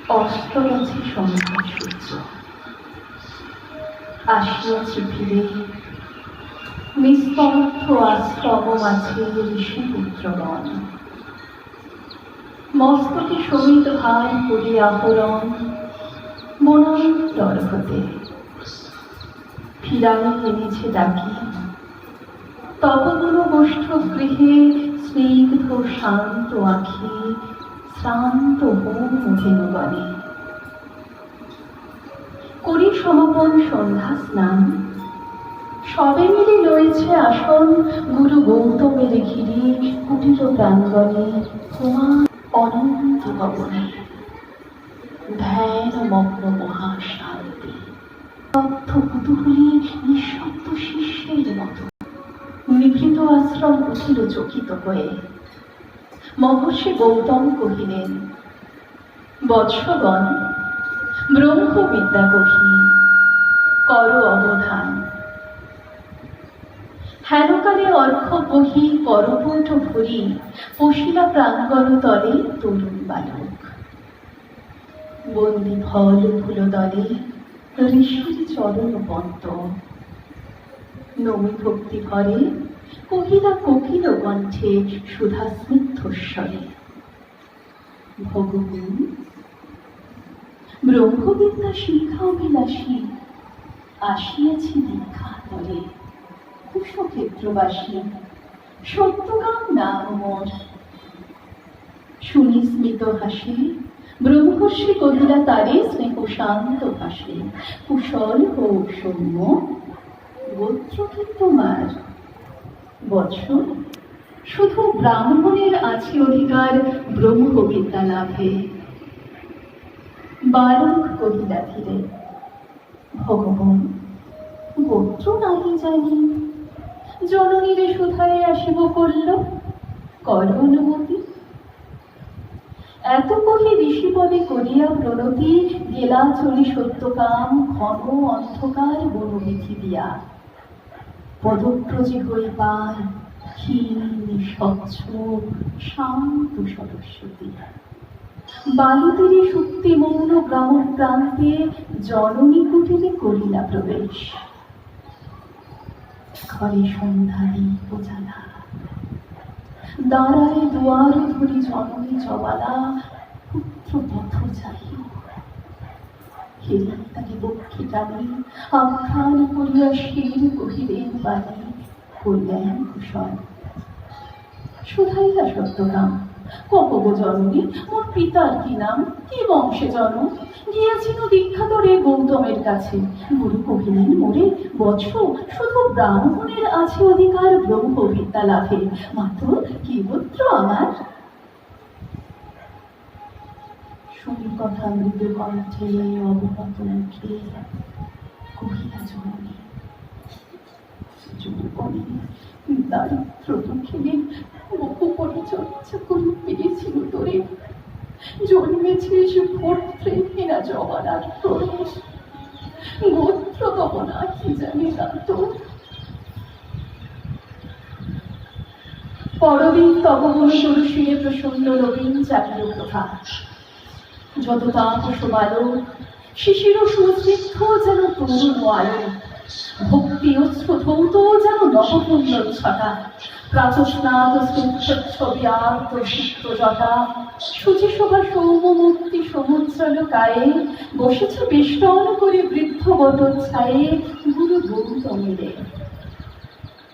অস্তরছে সন্ধ্যা সূর্য, আসিয়াছে ফিরে নিস্তব্ধ আশ্রম মাঝে ঋষিপুত্রগণ। মস্তকে সমিত ভার করি আহরণ, মনন্তর হতে ফিরানি এনেছে ডাকি। তপগুণ গোষ্ঠ গৃহে স্নিগ্ধ শান্ত আখি, শ্রান্ত হোম ধেনুবনে করি সমাপন সন্ধ্যা স্নান। সবে মিলে রয়েছে আসন গুরু গৌতমের ঘিরে কুটির প্রাঙ্গণে তোমার অনন্ত ভবনে। ধ্যান মগ্ন মহাশান্তি, তথ্য কুতূহলী নিঃশব্দ শিষ্যের মতো নিভৃত আশ্রম উঠিল চকিত হয়ে। মহর্ষি গৌতম কহিলেন, বৎসগণ, ব্রহ্মবিদ্যা কহি কর অবধান। হেনকালে অর্ঘ বহি করপূর্ণ ভরি পশিলা প্রাঙ্গণ তলে তরুণ বালক। বন্দি ফল ফুল দলে ঋষির চরণ পন্ত, নমি ভক্তি ভরে কহিলা কোকিল কণ্ঠে সুধা স্নিগ্ধস্বরে, ভগবান ব্রহ্মবিদ্যা শিক্ষা অভিলাষী আসিয়াছি দীক্ষা তরে। কুশক্ষেত্রবাসী সত্যকাম নাম মোর। শুনি স্মিত হাসি ব্রহ্মর্ষি কহিলা তারে স্নেহ শান্ত ভাষে, কুশল হোক সৌম্য, গোত্র কি তোমার? বৎস, শুধু ব্রাহ্মণের আছে অধিকার ব্রহ্মবিদ্যা লাভে। বালক কহিলা ধীরে, ভগবান গোত্র নাহি জানি, জননীরে সুধায় আসিব করল, কর অনুমতি। এত কহি ঋষিপদে করিয়া প্রণতি গেলা চলি সত্যকাম ঘন অন্ধকার বনবিধি দিয়া। পদব্রজে হই পার ক্ষীণ স্বচ্ছ শান্ত সরস্বতী। বালুতীরে সুপ্তি মৌন গ্রাম প্রান্তে জননী কুটিরে করিলা প্রবেশ। ঘরে সন্ধ্যা দীপ জ্বালা, দাঁড়ায় দুয়ার ধরি জননী জবালা, পুত্র পথ চাই। হেরি তাকে বক্ষে টানি আখ্যান করিয়া শির কহিলেন বাণী, কল্যাণ কুশল। শুধাইলা সত্যকাম, কপব জননী, মোর পিতার কি নাম, কি বংশে জন্ম? গিয়াছিল দীক্ষা তরে গৌতমের কাছে। গুরু কহিলেন, মোরে বৎস, শুধু ব্রাহ্মণের আছে অধিকার ব্রহ্মবিদ্যা লাভে। মাত্র কি গোত্র আমার? শুনি কথা মৃদু কণ্ঠে অবনত মুখে কহিলা জননী, যৌবনে দারিদ্র দুঃখিনী বহু পরিচর্যা করি পেয়েছিল তোরে। জন্মেছিস ভর্তৃহীনা জমানার প্রবেশ, গোত্র তব না কি জানি না তো। পরদিন তব গুণ তরু শুনে প্রসন্ন নবীন চাকিল প্রভাত। যত তাপস বালক শিশির সুস্নিগ্ধ যেন তরুণ আলো, ভক্তি অশ্রু ধৌত যেন নবপুণ্য ছটা। প্রাতস্নাত ছবি আর্ত সিক্ত জটা, শুচি শোভা সৌমমূর্তি সমুজ্জ্বল কায়ে, বসেছে বেষ্টন করে বৃদ্ধ বটচ্ছায়ে গুরু গৌতমেরে।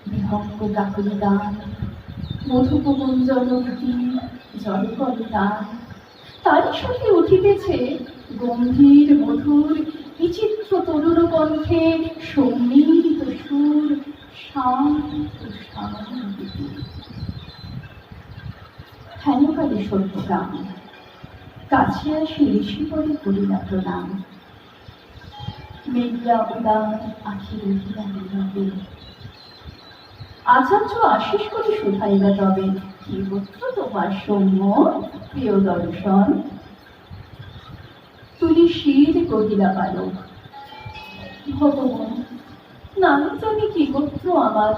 বিহঙ্গ কাকুলি গান, মধুকুঞ্জন গীতি, জলকলে গান, তারই সঙ্গে উঠিতেছে গম্ভীর মধুর বিচিত্র তরুণ কণ্ঠে সম্মিলিত সুর, শান্ত শান্তি। হেনকালে সত্যকাম কাছে আসি ঋষিপদে করিলা প্রণাম। মেঘলা উদার আখি রহিলা নীরবে, আচার্য আশিস করে শুধাইলা তবে, কি গোত্র তোমার সৌম্য প্রিয় দর্শন? তুলি শির কহিলা বালক, ভগবান নামি জানি কি গোত্র আমার,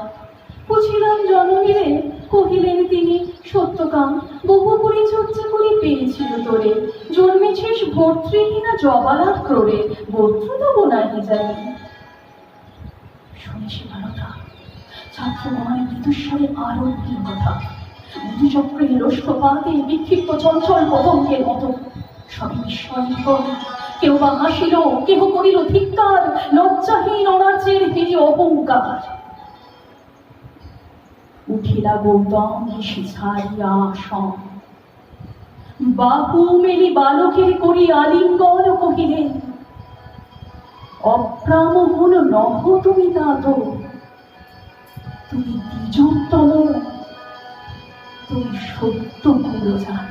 বুঝিলাম জননীরে কহিলেন তিনি, সত্যকাম বহু পরিচর্যা করে পেয়েছিল তোরে, জন্মেছিস ভর্তৃহীনা জবালার ক্রোড়ে, গোত্র দেবো নাহি জানি। শুনেছি ভারতা ছাত্রগণের মৃদুস্বরে আরো কি কথা, মধুচক্রের রষ্টপাতে বিক্ষিপ্ত চঞ্চল পতঙ্গের মতো সবই বিস্ময়কর। কেউ বা হাসিল, কেহ করিল ধিক্কার, লজ্জাহীন অনার্যের হিরি অহংকার। উঠিলা গৌতম ঋষি ছাড়িয়া আসন, বাহু মেলি বালকের করি আলিঙ্গন কহিলেন, অপ্রামহন নহ তুমি তাত, তুমি দ্বিজোত্তম, তুমি সত্য কুল জাত।